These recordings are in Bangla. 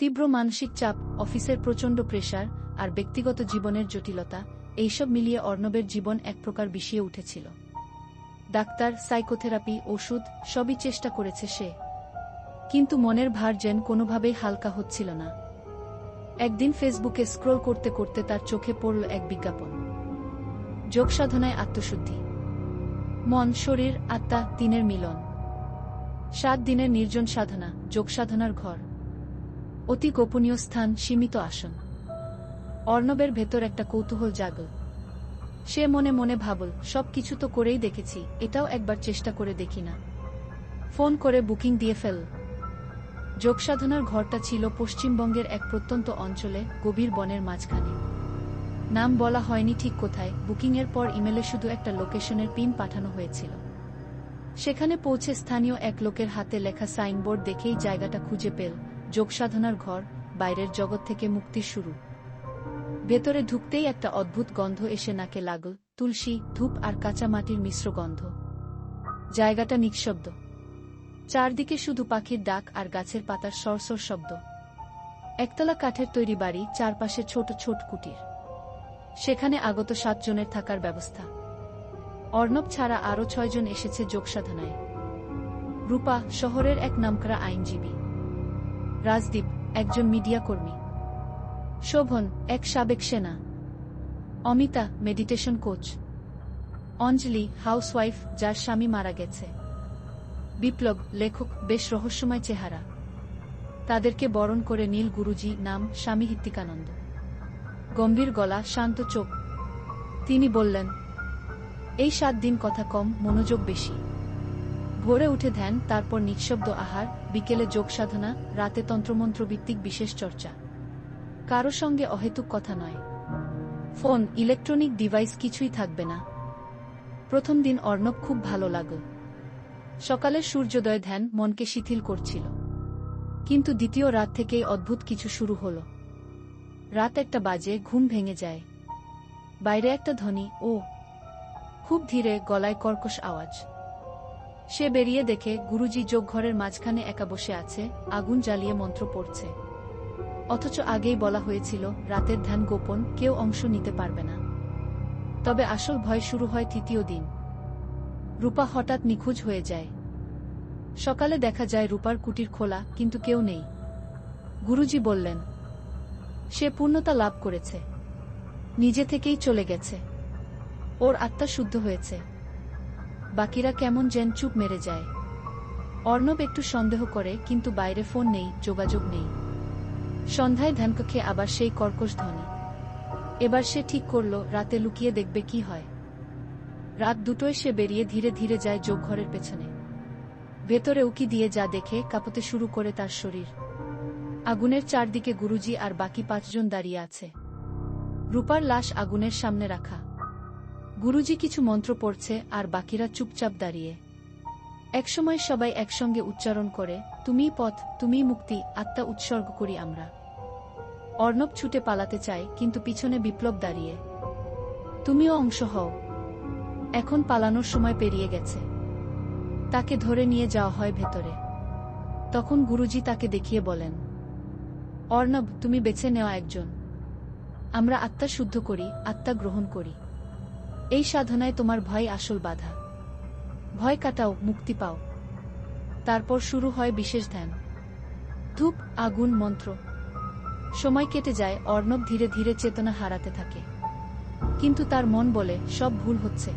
তীব্র মানসিক চাপ, অফিসের প্রচণ্ড প্রেসার আর ব্যক্তিগত জীবনের জটিলতা, এইসব মিলিয়ে অর্ণবের জীবন এক প্রকার বিষিয়ে উঠেছিল। ডাক্তার, সাইকোথেরাপি, ওষুধ সবই চেষ্টা করেছে সে, কিন্তু মনের ভার যেন কোনোভাবেই হালকা হচ্ছিল না। একদিন ফেসবুকে স্ক্রল করতে করতে তার চোখে পড়ল এক বিজ্ঞাপন। যোগসাধনায় আত্মশুদ্ধি, মন, শরীর, আত্মা তিনের মিলন। 7 দিনের নির্জন সাধনা, যোগসাধনার ঘর, অতি গোপনীয় স্থান, সীমিত আসন। অর্ণবের ভেতর একটা কৌতূহল জাগল। সে মনে মনে ভাবল, সব কিছু তো করেই দেখেছি, এটাও একবার চেষ্টা করে দেখি না। ফোন করে বুকিং দিয়ে ফেল। যোগসাধনার ঘরটা ছিল পশ্চিমবঙ্গের এক প্রত্যন্ত অঞ্চলে, গভীর বনের মাঝখানে। নাম বলা হয়নি ঠিক কোথায়, বুকিংয়ের পর ইমেলে শুধু একটা লোকেশনের পিন পাঠানো হয়েছিল। সেখানে পৌঁছে স্থানীয় এক লোকের হাতে লেখা সাইনবোর্ড দেখেই জায়গাটা খুঁজে পেল, যোগসাধনার ঘর, বাইরের জগৎ থেকে মুক্তির শুরু। ভেতরে ঢুকতেই একটা অদ্ভুত গন্ধ এসে নাকে লাগল, তুলসী, ধূপ আর কাঁচা মাটির মিশ্র গন্ধ। জায়গাটা নিঃশব্দ, চারদিকে শুধু পাখির ডাক আর গাছের পাতার সরসর শব্দ। একতলা কাঠের তৈরি বাড়ি, চারপাশে ছোট ছোট কুটির। সেখানে আগত 7 জনের থাকার ব্যবস্থা। অর্ণব ছাড়া আরও 6 জন এসেছে যোগসাধনায়। রূপা, শহরের এক নামকরা আইনজীবী। রাজদীপ, একজন মিডিয়া কর্মী। শোভন, এক সাবেক সেনা। Amita, meditation coach. Anjali, housewife যার স্বামী মারা গেছে। বিপ্লব, লেখক, বেশ রহস্যময় চেহারা। তাদেরকে বরণ করে নীল গুরুজি, নাম স্বামী হিত্তিকানন্দ। গম্ভীর গলা, শান্ত চোখ। তিনি বললেন, এই 7 দিন কথা কম, মনোযোগ বেশি। ভোরে উঠে ধ্যান, তারপর নিঃশব্দ আহার, বিকেলে যোগসাধনা, রাতে তন্ত্রমন্ত্রভিত্তিক বিশেষ চর্চা। কারো সঙ্গে অহেতুক কথা নয়। ফোন, ইলেকট্রনিক ডিভাইস কিছুই থাকবে না। প্রথম দিন অর্ণব খুব ভালো লাগল। সকালের সূর্যোদয় ধ্যান মনকে শিথিল করছিল। কিন্তু দ্বিতীয় রাত থেকেই অদ্ভুত কিছু শুরু হল। রাত 1টা বাজে, ঘুম ভেঙে যায়। বাইরে একটা ধ্বনি, ও খুব ধীরে, গলায় কর্কশ আওয়াজ। সে বেরিয়ে দেখে গুরুজি যোগঘরের মাঝখানে একা বসে আছে, আগুন জ্বালিয়ে মন্ত্র পড়ছে। অথচ আগেই বলা হয়েছিল, রাতের ধ্যান গোপন, কেউ অংশ নিতে পারবে না। তবে আসল ভয় শুরু হয় 3য় দিন। রূপা হঠাৎ নিখোঁজ হয়ে যায়। সকালে দেখা যায় রূপার কুটির খোলা, কিন্তু কেউ নেই। গুরুজি বললেন, সে পূর্ণতা লাভ করেছে, নিজে থেকেই চলে গেছে, ওর আত্মা শুদ্ধ হয়েছে। বাকিরা কেমন যেন চুপ মেরে যায়। অর্ণব একটু সন্দেহ করে, কিন্তু বাইরে ফোন নেই, যোগাযোগ নেই। সন্ধ্যায় ধ্যানকক্ষে আবার সেই কর্কশ ধ্বনি। এবার সে ঠিক করল, রাতে লুকিয়ে দেখবে কি হয়। রাত 2টোয় সে বেরিয়ে ধীরে ধীরে যায় যোগঘরের পেছনে। ভেতরে উকি দিয়ে যা দেখে, কাঁপতে শুরু করে তার শরীর। আগুনের চারদিকে গুরুজি আর বাকি 5 জন দাঁড়িয়ে আছে। রূপার লাশ আগুনের সামনে রাখা। গুরুজি কিছু মন্ত্র পড়ছে আর বাকিরা চুপচাপ দাঁড়িয়ে। একসময় সবাই একসঙ্গে উচ্চারণ করে, তুমিই পথ, তুমিই মুক্তি, আত্মা উৎসর্গ করি আমরা। অর্ণব ছুটে পালাতে চায়, কিন্তু পিছনে বিপ্লব দাঁড়িয়ে। তুমিও অংশ হও। এখন পালানোর সময় পেরিয়ে গেছে। তাকে ধরে নিয়ে যাওয়া হয় ভেতরে। তখন গুরুজি তাকে দেখিয়ে বলেন, অর্ণব, তুমি বেছে নেওয়া একজন। আমরা আত্মা শুদ্ধ করি, আত্মা গ্রহণ করি। এই সাধনায় তোমার ভয় আসল বাধা। ভয় কাটাও, মুক্তি পাও। তারপর শুরু হয় বিশেষ ধ্যান। ধূপ, আগুন, মন্ত্র। সময় কেটে যায়, অর্ণব ধীরে ধীরে চেতনা হারাতে থাকে। কিন্তু তার মন বলে, সব ভুল হচ্ছে।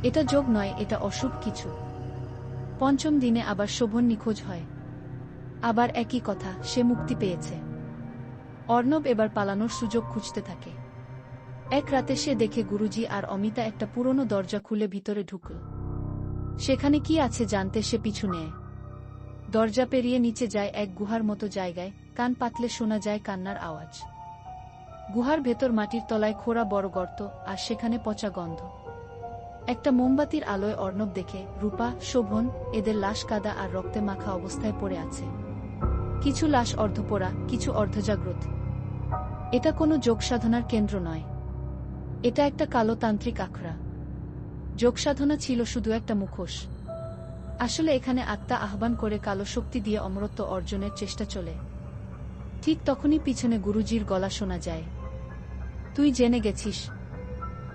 এটা যোগ নয়, এটা অশুভ কিছু। 5ম দিনে আবার শোভন নিখোঁজ হয়। আবার একই কথা, সে মুক্তি পেয়েছে। অর্ণব এবার পালানোর সুযোগ খুঁজতে থাকে। এক রাতে সে দেখে গুরুজি আর অমিতা একটা পুরনো দরজা খুলে ভিতরে ঢুকল। সেখানে কি আছে জানতে সে পিছু নেয়। দরজা পেরিয়ে নিচে যায় এক গুহার মতো জায়গায়, কান পাতলে শোনা যায় কান্নার আওয়াজ। গুহার ভেতর মাটির তলায় খোঁড়া বড় গর্ত, আর সেখানে পচা গন্ধ। একটা মোমবাতির আলোয় অর্ণব দেখে, রূপা, শোভন, এদের লাশ কাদা আর রক্তে মাখা অবস্থায় পড়ে আছে। কিছু লাশ অর্ধপোড়া, কিছু অর্ধজাগ্রত। এটা কোনো যোগসাধনার কেন্দ্র নয়। এটা একটা কালো তান্ত্রিক আখড়া। যোগসাধনা ছিল শুধু একটা মুখোশ। আসলে এখানে আত্মা আহ্বান করে কালো শক্তি দিয়ে অমরত্ব অর্জনের চেষ্টা চলে। ঠিক তখনই পিছনে গুরুজির গলা শোনা যায়। তুই জেনে গেছিস,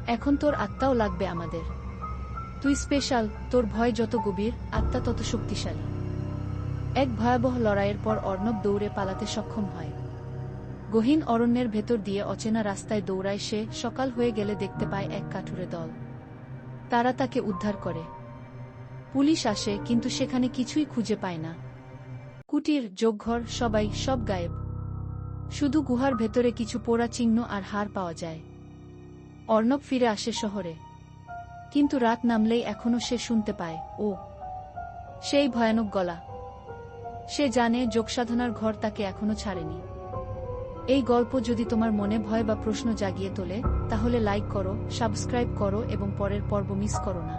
এখন তোর আত্মাও লাগবে আমাদের। তুই স্পেশাল, তোর ভয় যত গভীর, আত্মা তত শক্তিশালী। এক ভয়াবহ লড়াইয়ের পর অর্ণব দৌড়ে পালাতে সক্ষম হয়। গহীন অরণ্যের ভেতর দিয়ে অচেনা রাস্তায় দৌড়ায় সে। সকাল হয়ে গেলে দেখতে পায় এক কাঠুরে দল। তারা তাকে উদ্ধার করে। পুলিশ আসে, কিন্তু সেখানে কিছুই খুঁজে পায় না। কুটির, যোগঘর, সব গায়েব। শুধু গুহার ভেতরে কিছু পোড়া চিহ্ন আর হাড় পাওয়া যায়। অর্ণব ফিরে আসে শহরে, কিন্তু রাত নামলেই এখনো সে শুনতে পায় সেই ভয়ানক গলা। সে জানে যোগসাধনার ঘর তাকে এখনো ছাড়েনি। এই গল্প যদি তোমার মনে ভয় বা প্রশ্ন জাগিয়ে তোলে, তাহলে লাইক করো, সাবস্ক্রাইব করো এবং পরের পর্ব মিস করো না।